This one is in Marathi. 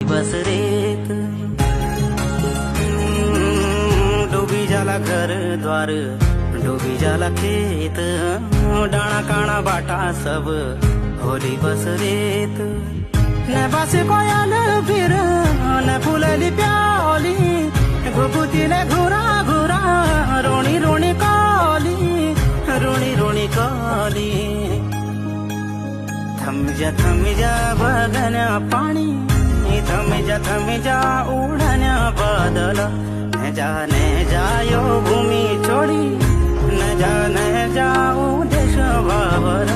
बस रेत डूबी जाला घर द्वार, डूबी जाला खेत, डाणा काणा बाटा सब होली बस रेत। न बस कोयल फिर न फुलली प्याली, घुगुतीले घुरा घुरा रोणी रोणी काली, रोणी रोणी काली। थम जा बगन्या पाणी, थम जा उडण्या बादल, न जा यो भूमी छोडी, न जाऊ देश वावर।